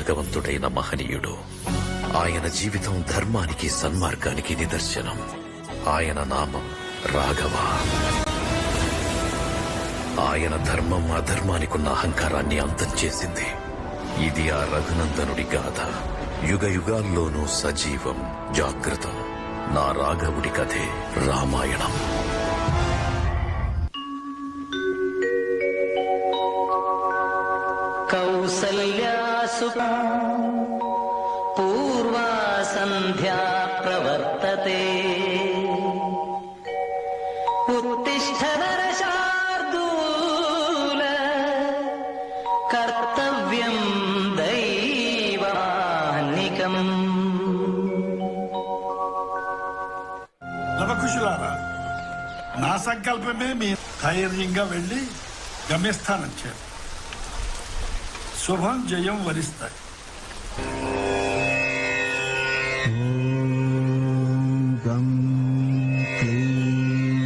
భాగవంతుడైన మహనీయుడు. ఆయన జీవితం ధర్మానికి సన్మార్గానికి నిదర్శనం. ఆయన నామం రాఘవ. ఆయన ధర్మం అధర్మానికున్న అహంకారాన్ని అంతం చేసింది. ఇది ఆ రఘునందనుడి గాథ. యుగ యుగాల్లోనూ సజీవం, జాగృతం. నా రాఘవుడి కథే రామాయణం. కౌసల్యాసు పూర్వా సంధ్యా ప్రవర్తతే. ఉత్తిష్ఠ నరశార్దూల కర్తవ్యం దైవానికం. లవకుశులారా, నా సంకల్పమే మీ ధైర్యంగా వెళ్లి గమ్యస్థానం చేరు. శుభం జయం వరిస్తాయి. గం క్లీం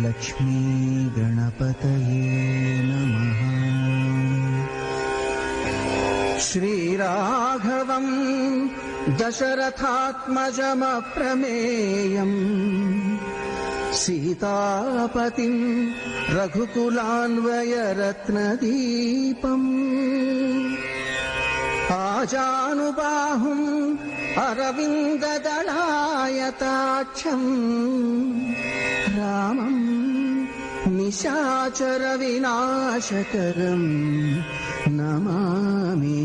లక్ష్మీ గణపతయే నమః. శ్రీరాఘవం దశరథాత్మజమప్రమేయం సీతాపతిం రఘుకులాన్వయరత్నదీపం ఆజానుబాహుం అరవిందదళాయతాక్షం రామం నిశాచర వినాశకరం నమామి.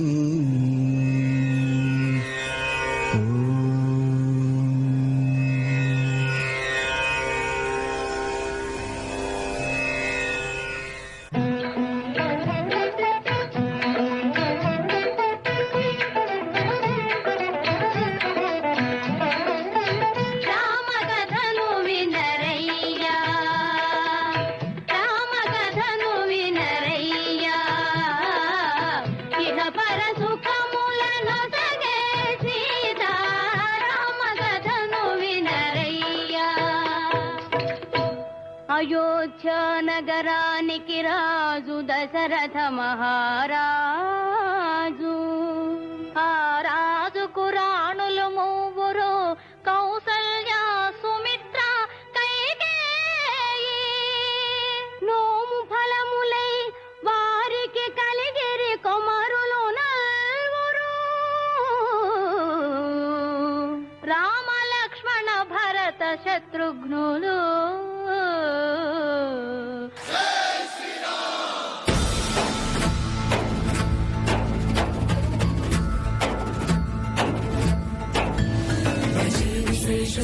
అయోధ్య నగరానికి రాజు దశరథ మహారాజు. ఆ రాజుకు రాణులు మూవురు, కౌసల్య, సుమిత్ర, కైకేయి. నోము ఫలములై వారికి కలిగిరి కుమారులు నల్వురు. రామ, లక్ష్మణ, భరత, శత్రుఘ్నులు.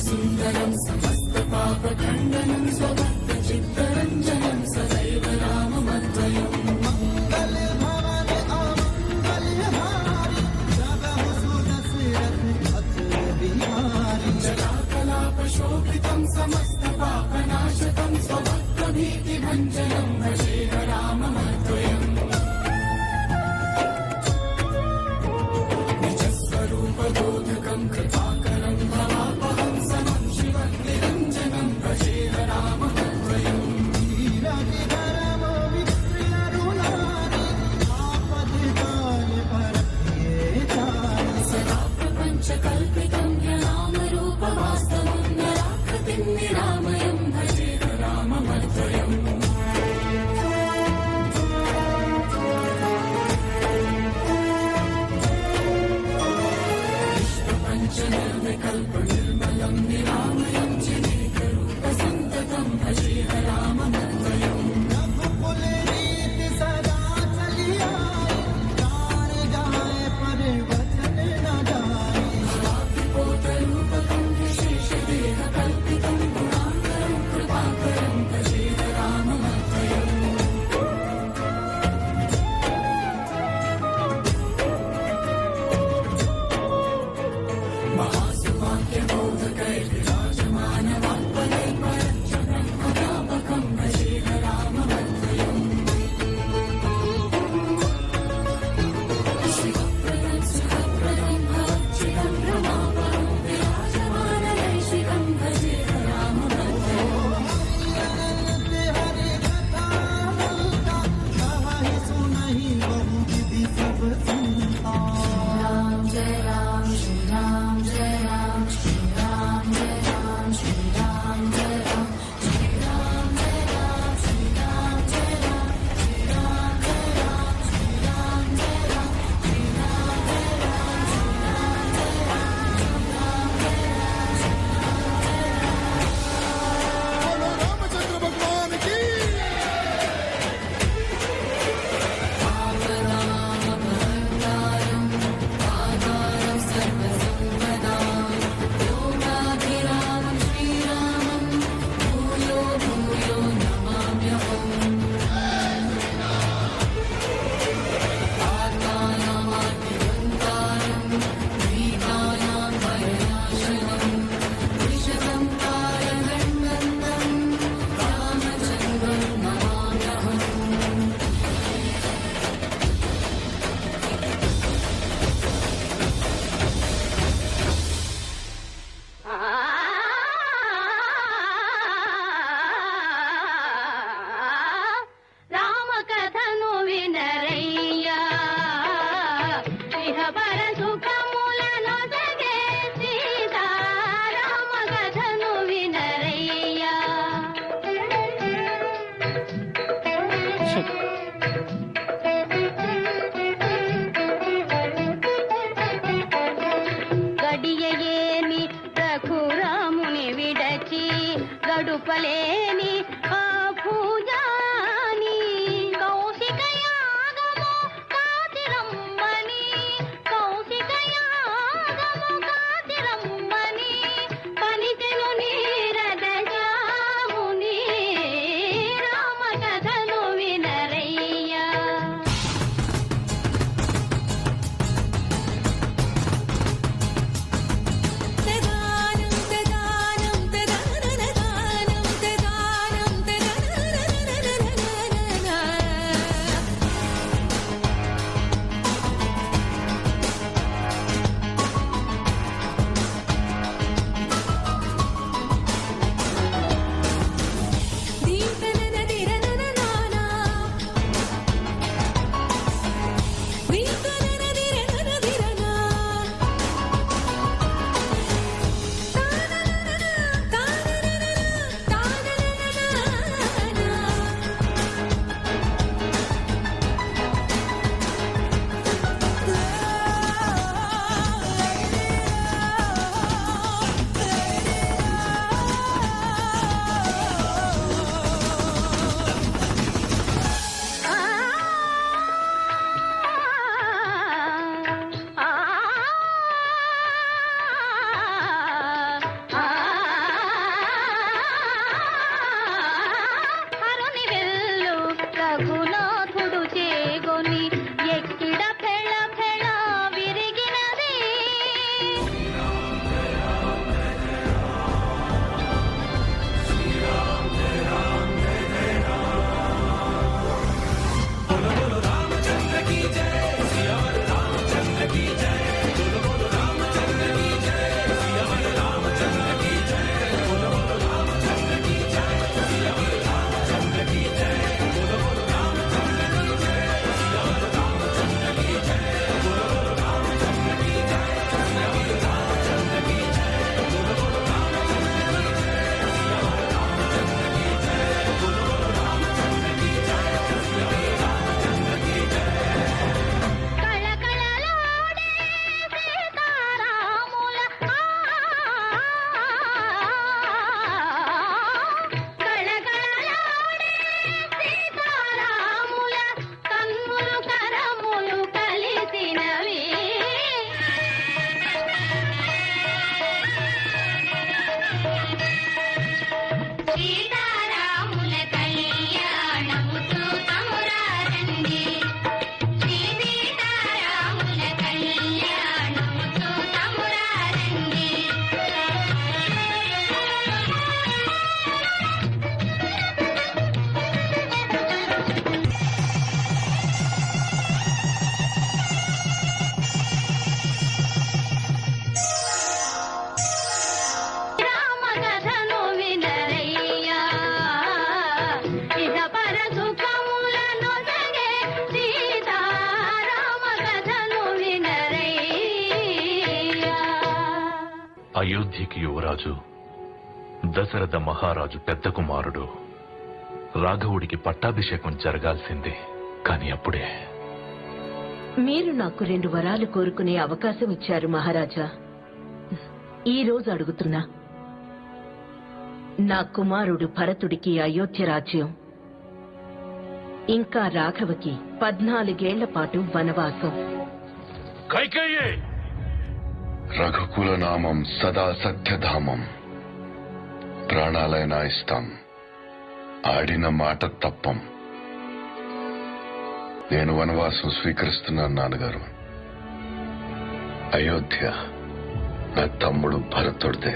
సుందరం సమస్త పాప ఖండనం స్వభక్త చిత్తరంజనం సదైవ రామమద్వయం. జటాకలాప శోభితం సమస్త పాపనాశకం స్వభక్త భీతి భంజనం భజేహ రామమద్వయం. నిజస్వరూప బోధకం కృపాకరం భవాపహం సమం శివం నిరంజనం భజేహ రామమద్వయం. సదా ప్రపంచ కల్పితం నామరూప వాస్తవం నిరాకృతిం నిరామయం భజేహ రామమద్వయం. వికల్ప నిర్మలం నిరామయం జనేక రూప సంతతం భజేహ రామమద్వయం. భవాభిపోతరూపకం విశేషదేహ కల్పితం గుణాకరం కృపాకరం భజేహ రామమద్వయం. మహాసువాక్యం ఇహపర సుఖములను జగే సీతారామ కథను వినరయ్యా. గడియయేమి రఘురాముని విడచి గడుపలేని ఆ పూజాని కౌశికయాగము కాతిరమ్మని కౌశికయాగము కాతిరమ్మని పలికెను నీరద జాముని రామ కథను వినరయ్యా. తదానం తదానం తదాననదానం తదానం తదానననననననన. దీంతననదిరనననానా. దీంతననదిరననదిరనా. హరుని వెళ్ళు రఘునాథుడు చేగొని ఎక్కిడ ఫెళ ఫెళ విరిగినది. కళకళలాడే సీతారాముల కళకళలాడే సీతారాముల కన్నులు కరములు కలిసినవి. సీతారాముల కళ్యాణము చూతమురారండి. శ్రీ సీతారాముల కళ్యాణము చూతమురారండి. రామ కథను వినరయ్యా. ఇహపర సుఖములను జగే సీతారామ కథను వినరయ్యా. అయోధ్యకి యువరాజు దశరథ మహారాజు పెద్ద కుమారుడు రాఘవుడికి పట్టాభిషేకం జరగాల్సిందే. కాని అప్పుడే మీరు నాకు 2 వరాలు కోరుకునే అవకాశం ఇచ్చారు మహారాజా. ఈ రోజు అడుగుతున్నా, నా కుమారుడు భరతుడికి అయోధ్య రాజ్యం, ఇంకా రాఘవకి 14 ఏళ్ల పాటు వనవాసం. కైకేయీ రఘుకుల నామం సదా సత్యధామం. ప్రాణాలైనా ఇస్తాం, ఆడిన మాట తప్పం. నేను వనవాసం స్వీకరిస్తున్నాను నాన్నగారు. అయోధ్య నా తమ్ముడు భరతుడిదే.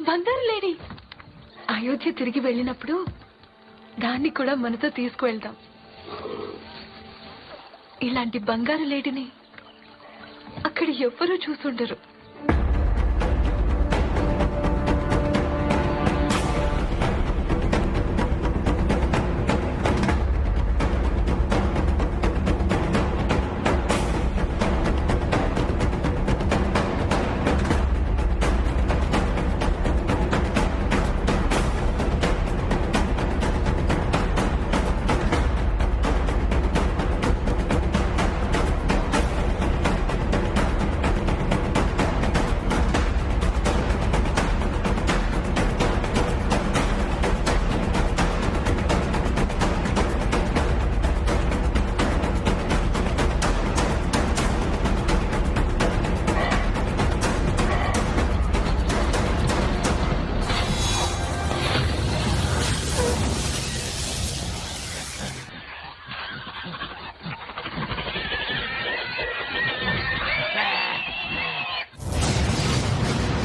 బంగారు లేడీ, అయోధ్య తిరిగి వెళ్ళినప్పుడు దాన్ని కూడా మనతో తీసుకువెళ్దాం. ఇలాంటి బంగారు లేడీని అక్కడ ఇక్కడ ఎవ్వరూ చూసుండరు.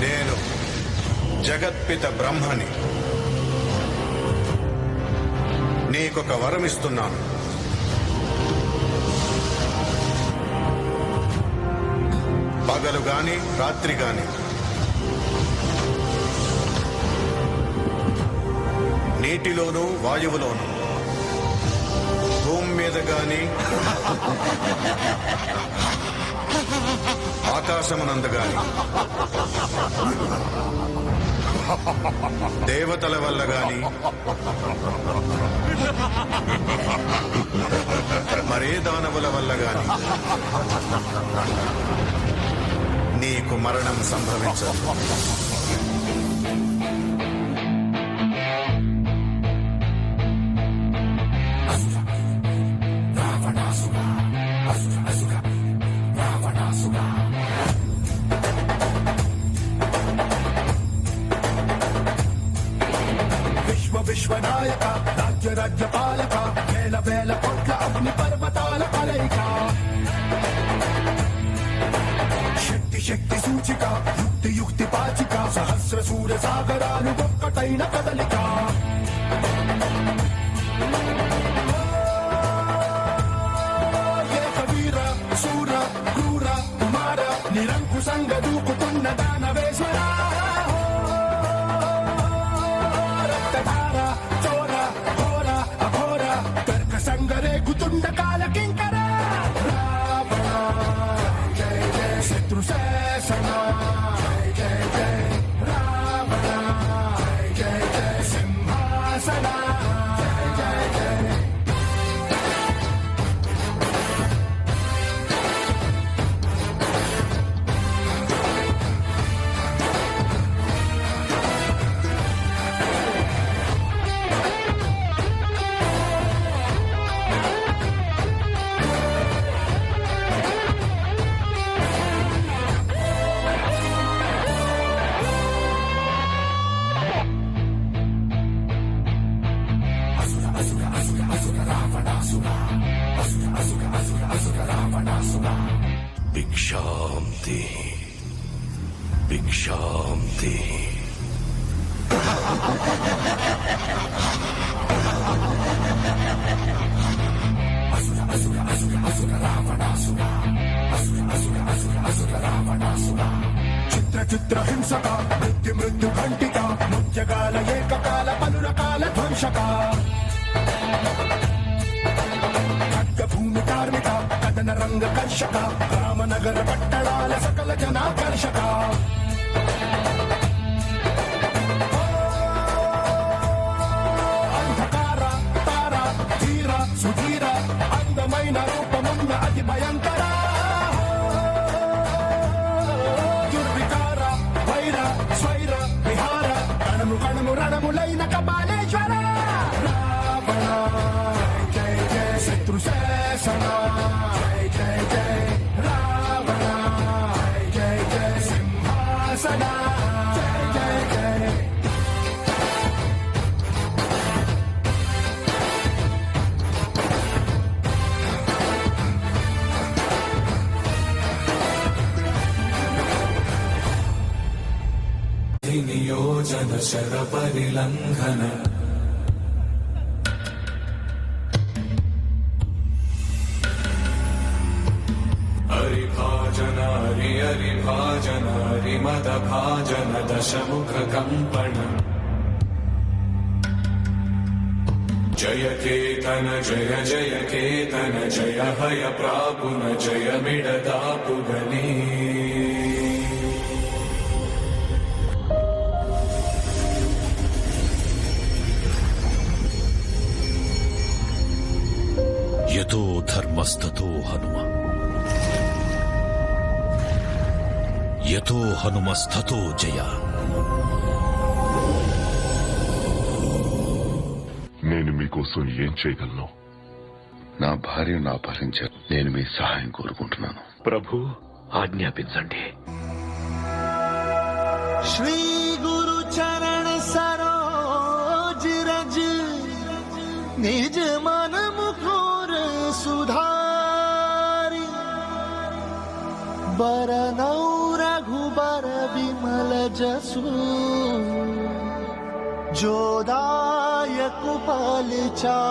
నేను జగత్పిత బ్రహ్మని. నీకొక వరమిస్తున్నాను. పగలు గాని రాత్రి గాని నీటిలోనూ వాయువులోనూ భూమి మీద గాని ఆకాశమునందు గాని దేవతల వల్ల గాని మరే దానవుల వల్ల గాని నీకు మరణం సంభవించదు. విశ్వనాయక రాజ్య రాజ్యపాలక వేల వేల కోట్ల అగ్ని పర్వతాల కలయిక శక్తి శక్తి సూచిక యుక్తి యుక్తి పాచిక సహస్ర సూర్య సాగరాలు ఒక్కటైన కదలిక ఏకవీర శూర క్రూర కుమార నిరంకుశంగ దూకుతున్న దానవేశ్వర గుతుండకాల కింకర రావణ జయ జయ శత్రు శాసన జయ జయ రావణ జయ జయ సింహాసన జయ జయ భిక్షాంతి భిక్షాంతి. చిత్ర చిత్ర హింసక మృత్యు మృత్యు ఘంటిక నృత్యకాల ఏకకాల పలు రకాల ధ్వంసక భూమి కార్మిక కథన రంగ కర్షక రామనగర పట్టణాల సకల జనాకర్షక అంధకార తార ధీర సుధీర అందమైన రూపమున్న అతి భయంకర దుర్వికార వైర స్వైర విహార కణము కణము రణములైన కపాలేశ్వర రావణ జయ జయ శత్రు శాసన జయ జయ జయ రావణ జయ జయ సింహాసన జయ జయ జయ నియోజన శర పరిలంఘన హరిభాజనారీ परिमदभाजन दशमुखकम्पनम् जय केतन जय जय केतन जय हय प्रापुन जय मिडदापुगनी యతో ధర్మస్తతో హనుమ యతో హనుమస్తతో జయ. నేను మీకోసం ఏం చేయగలను? నా భార్యను అపహరించారు. నేను మీ సహాయం కోరుకుంటున్నాను. ప్రభు ఆజ్ఞాపించండి. శ్రీ గురు చరణ సరోజ్ రజ్ నిజ మన ముఖోర సుధారి బరనౌ రఘుబర విమల జసు जोदायक पालचारी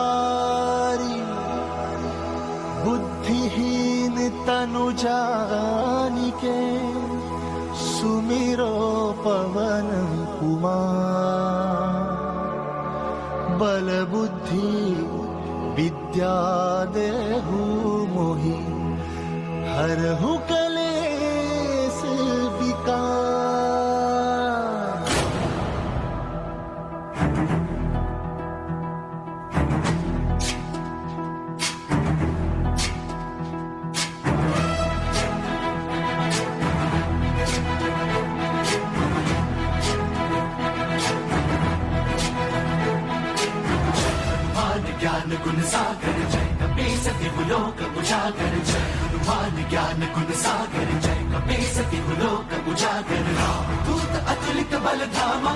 बुद्धिहीन तनु जानिके सुमिरो पवन कुमार बल बुद्धि विद्या देहु मोहि हरहु कलेस विकार. ज्ञान गुण सागर जय कपीसति लोक उजागर जय हनुमान ज्ञान गुण सागर जय कपीसति लोक उजागर दूत अतुलित बल धामा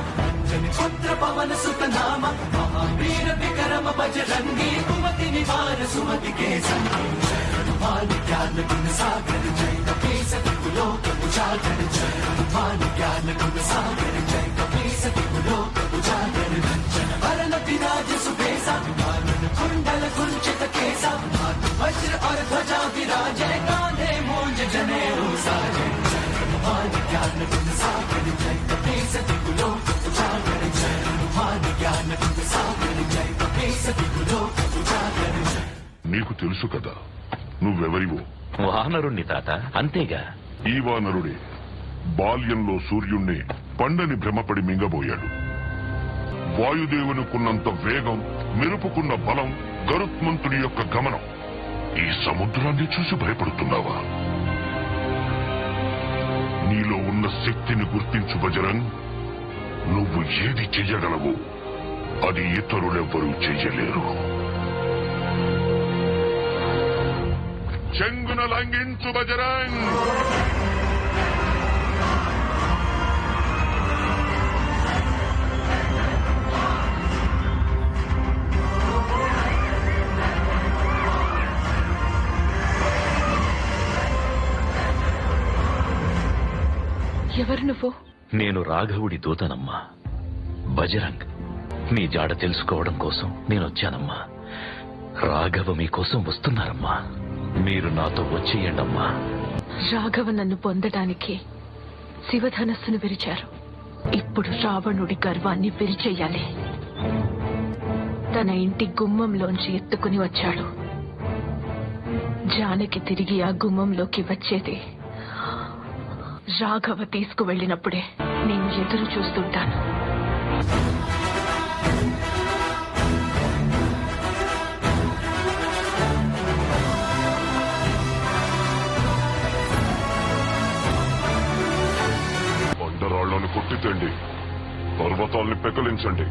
जन पुत्र पवन सुत नामा महावीर विक्रम बजरंगी कुमति निवार सुमति के संगी जय हनुमान ज्ञान गुण सागर जय कपीसति लोक उजागर जय हनुमान ज्ञान गुण सागर जय कपीसति लोक उजागर जन वरण विराज सुबेसा कुंडल कुंचित केसा वज्र और ध्वजा विराजे कांधे मूंज जनेऊ साजे हनुमान ज्ञान गुण सागर जय कपीसति लोक उजागर जय हनुमान ज्ञान गुण सागर जय कपीसति लोक उजागर जय. నీకు తెలుసు కదా నువ్వెవరివో? వానరుణ్ణి తాత, అంతేగా. ఈ వానరుడే బాల్యంలో సూర్యుణ్ణి పండని భ్రమపడి మింగబోయాడు. వాయుదేవునికున్నంత వేగం, మెరుపుకున్న బలం, గరుత్మంతుడి యొక్క గమనం. ఈ సముద్రాన్ని చూసి భయపడుతున్నావా? నీలో ఉన్న శక్తిని గుర్తించు బజరంగ్. నువ్వు ఏది చెయ్యగలవో అది ఇతరులెవ్వరూ చెయ్యలేరు. చెంగున లంఘించు బజరంగ్. ఎవరు నువ్వు? నేను రాఘవుడి దూతనమ్మా. బజరంగ్, మీ జాడ తెలుసుకోవడం కోసం నేనొచ్చానమ్మా. రాఘవ మీకోసం వస్తున్నారమ్మా. మీరు నాతో వచ్చేయండమ్మా. రాఘవ నన్ను పొందడానికి శివధనస్సును విరిచారు. ఇప్పుడు రావణుడి గర్వాన్ని విరిచేయాలి. తన ఇంటి గుమ్మంలోంచి ఎత్తుకుని వచ్చాడు. జానకి తిరిగి ఆ గుమ్మంలోకి వచ్చేది రాఘవ తీసుకువెళ్ళినప్పుడే. నేను ఎదురు చూస్తుంటాను. బండరాళ్లను కొట్టితండి, పర్వతాల్ని పెకలించండి,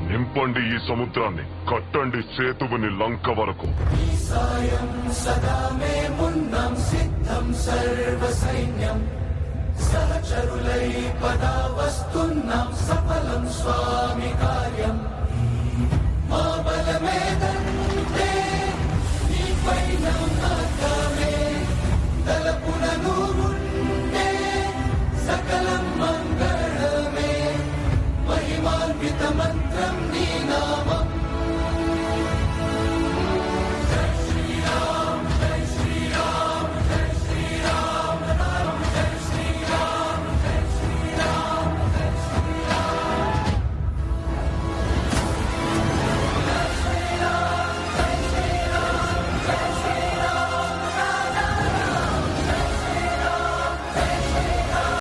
నింపండి ఈ సముద్రాన్ని, కట్టండి సేతువుని లంక వరకు. సదా మే మున్నం సిద్ధం సర్వ సైన్యం సహచరులై పదా వస్తున్నాం సఫలం స్వామి కార్యం మా బలమేద